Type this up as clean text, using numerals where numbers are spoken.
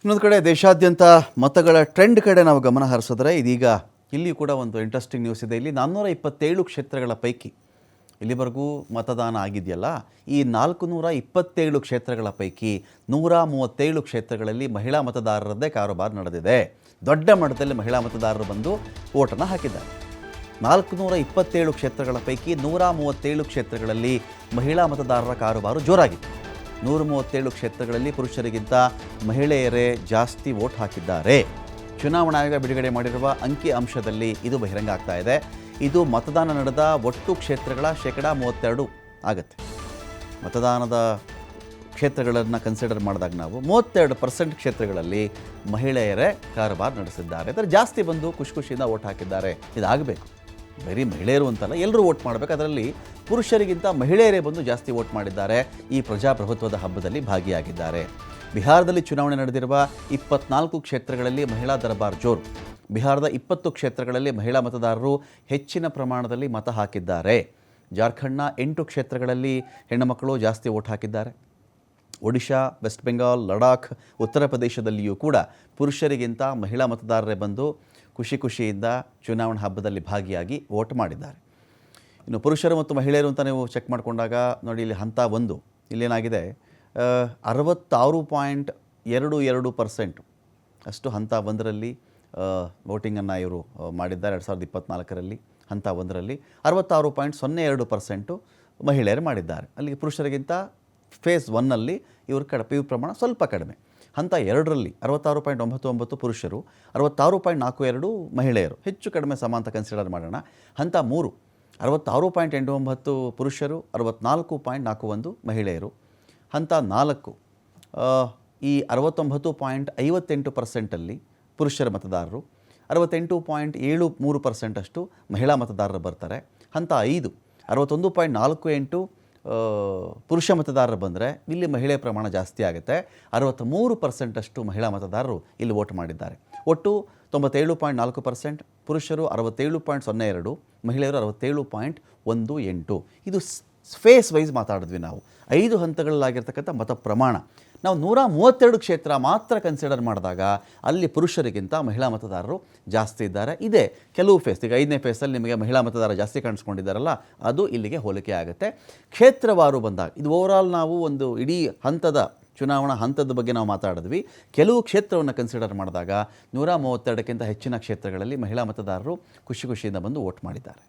ಇನ್ನೊಂದು ಕಡೆ ದೇಶಾದ್ಯಂತ ಮತಗಳ ಟ್ರೆಂಡ್ ಕಡೆ ನಾವು ಗಮನ ಹರಿಸಿದ್ರೆ ಇದೀಗ ಇಲ್ಲಿ ಕೂಡ ಒಂದು ಇಂಟ್ರೆಸ್ಟಿಂಗ್ ನ್ಯೂಸ್ ಇದೆ. ಇಲ್ಲಿ 427 ಕ್ಷೇತ್ರಗಳ ಪೈಕಿ ಇಲ್ಲಿವರೆಗೂ ಮತದಾನ ಆಗಿದೆಯಲ್ಲ, ಈ 427 ಕ್ಷೇತ್ರಗಳ ಪೈಕಿ 137 ಕ್ಷೇತ್ರಗಳಲ್ಲಿ ಮಹಿಳಾ ಮತದಾರರದ್ದೇ ಕಾರೋಬಾರ್ ನಡೆದಿದೆ. ದೊಡ್ಡ ಮಟ್ಟದಲ್ಲಿ ಮಹಿಳಾ ಮತದಾರರು ಬಂದು ವೋಟನ್ನು ಹಾಕಿದ್ದಾರೆ. 427 ಕ್ಷೇತ್ರಗಳ ಪೈಕಿ 137 ಕ್ಷೇತ್ರಗಳಲ್ಲಿ ಮಹಿಳಾ ಮತದಾರರ ಕಾರೋಬಾರು ಜೋರಾಗಿತ್ತು. 137 ಕ್ಷೇತ್ರಗಳಲ್ಲಿ ಪುರುಷರಿಗಿಂತ ಮಹಿಳೆಯರೇ ಜಾಸ್ತಿ ವೋಟ್ ಹಾಕಿದ್ದಾರೆ. ಚುನಾವಣಾ ಆಯೋಗ ಬಿಡುಗಡೆ ಮಾಡಿರುವ ಅಂಕಿ ಅಂಶದಲ್ಲಿ ಇದು ಬಹಿರಂಗ ಆಗ್ತಾ ಇದೆ. ಇದು ಮತದಾನ ನಡೆದ ಒಟ್ಟು ಕ್ಷೇತ್ರಗಳ 32% ಆಗುತ್ತೆ. ಮತದಾನದ ಕ್ಷೇತ್ರಗಳನ್ನು ಕನ್ಸಿಡರ್ ಮಾಡಿದಾಗ ನಾವು 32% ಕ್ಷೇತ್ರಗಳಲ್ಲಿ ಮಹಿಳೆಯರೇ ಕಾರೋಬಾರ್ ನಡೆಸಿದ್ದಾರೆ. ಅದರ ಜಾಸ್ತಿ ಬಂದು ಖುಷಿಯಿಂದ ವೋಟ್ ಹಾಕಿದ್ದಾರೆ. ಇದಾಗಬೇಕು. ಬರೀ ಮಹಿಳೆಯರು ಅಂತಲ್ಲ, ಎಲ್ಲರೂ ವೋಟ್ ಮಾಡಬೇಕು. ಅದರಲ್ಲಿ ಪುರುಷರಿಗಿಂತ ಮಹಿಳೆಯರೇ ಬಂದು ಜಾಸ್ತಿ ವೋಟ್ ಮಾಡಿದ್ದಾರೆ. ಈ ಪ್ರಜಾಪ್ರಭುತ್ವದ ಹಬ್ಬದಲ್ಲಿ ಭಾಗಿಯಾಗಿದ್ದಾರೆ. ಬಿಹಾರದಲ್ಲಿ ಚುನಾವಣೆ ನಡೆದಿರುವ 24 ಕ್ಷೇತ್ರಗಳಲ್ಲಿ ಮಹಿಳಾ ದರ್ಬಾರ್ ಜೋರು. ಬಿಹಾರದ 20 ಕ್ಷೇತ್ರಗಳಲ್ಲಿ ಮಹಿಳಾ ಮತದಾರರು ಹೆಚ್ಚಿನ ಪ್ರಮಾಣದಲ್ಲಿ ಮತ ಹಾಕಿದ್ದಾರೆ. ಜಾರ್ಖಂಡ್ನ 8 ಕ್ಷೇತ್ರಗಳಲ್ಲಿ ಹೆಣ್ಣುಮಕ್ಕಳು ಜಾಸ್ತಿ ವೋಟ್ ಹಾಕಿದ್ದಾರೆ. ಒಡಿಶಾ, ವೆಸ್ಟ್ ಬೆಂಗಾಲ್, ಲಡಾಖ್, ಉತ್ತರ ಪ್ರದೇಶದಲ್ಲಿಯೂ ಕೂಡ ಪುರುಷರಿಗಿಂತ ಮಹಿಳಾ ಮತದಾರರೇ ಬಂದು ಖುಷಿಯಿಂದ ಚುನಾವಣಾ ಹಬ್ಬದಲ್ಲಿ ಭಾಗಿಯಾಗಿ ವೋಟ್ ಮಾಡಿದ್ದಾರೆ. ಇನ್ನು ಪುರುಷರು ಮತ್ತು ಮಹಿಳೆಯರು ಅಂತ ನೀವು ಚೆಕ್ ಮಾಡಿಕೊಂಡಾಗ ನೋಡಿ, ಇಲ್ಲಿ ಹಂತ 1 ಇಲ್ಲೇನಾಗಿದೆ, 66.22% ಅಷ್ಟು ಹಂತ 1ರಲ್ಲಿ ವೋಟಿಂಗನ್ನು ಇವರು ಮಾಡಿದ್ದಾರೆ. 2024ರಲ್ಲಿ ಹಂತ 1ರಲ್ಲಿ 66.02% ಮಹಿಳೆಯರು ಮಾಡಿದ್ದಾರೆ. ಅಲ್ಲಿಗೆ ಪುರುಷರಿಗಿಂತ ಫೇಸ್ 1ನಲ್ಲಿ ಇವ್ರ ಪ್ರಮಾಣ ಸ್ವಲ್ಪ ಕಡಿಮೆ. ಹಂತ 2ರಲ್ಲಿ 66.99 ಪುರುಷರು, 66.42 ಮಹಿಳೆಯರು, ಹೆಚ್ಚು ಕಡಿಮೆ ಸಮ ಅಂತ ಕನ್ಸಿಡರ್ ಮಾಡೋಣ. ಹಂತ 3 66.89 ಪುರುಷರು, 64.41 ಮಹಿಳೆಯರು. ಹಂತ 4 ಈ 69.58% ಪುರುಷರ ಮತದಾರರು, 68.73% ಅಷ್ಟು ಮಹಿಳಾ ಮತದಾರರು ಬರ್ತಾರೆ. ಹಂತ 5 61.48 ಪುರುಷ ಮತದಾರರು ಬಂದರೆ ಇಲ್ಲಿ ಮಹಿಳೆ ಪ್ರಮಾಣ ಜಾಸ್ತಿ ಆಗುತ್ತೆ. 63% ಅಷ್ಟು ಮಹಿಳಾ ಮತದಾರರು ಇಲ್ಲಿ ವೋಟ್ ಮಾಡಿದ್ದಾರೆ. ಒಟ್ಟು 97.4%, ಪುರುಷರು 67.02, ಮಹಿಳೆಯರು 67.18. ಇದು ಫೇಸ್ ವೈಸ್ ಮಾತಾಡಿದ್ವಿ ನಾವು. 5 ಹಂತಗಳಲ್ಲಾಗಿರ್ತಕ್ಕಂಥ ಮತ ಪ್ರಮಾಣ. ನಾವು 132 ಕ್ಷೇತ್ರ ಮಾತ್ರ ಕನ್ಸಿಡರ್ ಮಾಡಿದಾಗ ಅಲ್ಲಿ ಪುರುಷರಿಗಿಂತ ಮಹಿಳಾ ಮತದಾರರು ಜಾಸ್ತಿ ಇದ್ದಾರೆ. ಇದೇ ಕೆಲವು ಫೇಸ್, ಈಗ 5ನೇ ಫೇಸಲ್ಲಿ ನಿಮಗೆ ಮಹಿಳಾ ಮತದಾರ ಜಾಸ್ತಿ ಕಾಣಿಸ್ಕೊಂಡಿದ್ದಾರಲ್ಲ, ಅದು ಇಲ್ಲಿಗೆ ಹೋಲಿಕೆ ಆಗುತ್ತೆ. ಕ್ಷೇತ್ರವಾರು ಬಂದಾಗ ಇದು ಓವರಾಲ್ ನಾವು ಒಂದು ಇಡೀ ಹಂತದ ಚುನಾವಣಾ ಹಂತದ ಬಗ್ಗೆ ನಾವು ಮಾತಾಡಿದ್ವಿ. ಕೆಲವು ಕ್ಷೇತ್ರವನ್ನು ಕನ್ಸಿಡರ್ ಮಾಡಿದಾಗ 132ಕ್ಕಿಂತ ಹೆಚ್ಚಿನ ಕ್ಷೇತ್ರಗಳಲ್ಲಿ ಮಹಿಳಾ ಮತದಾರರು ಖುಷಿಯಿಂದ ಬಂದು ವೋಟ್ ಮಾಡಿದ್ದಾರೆ.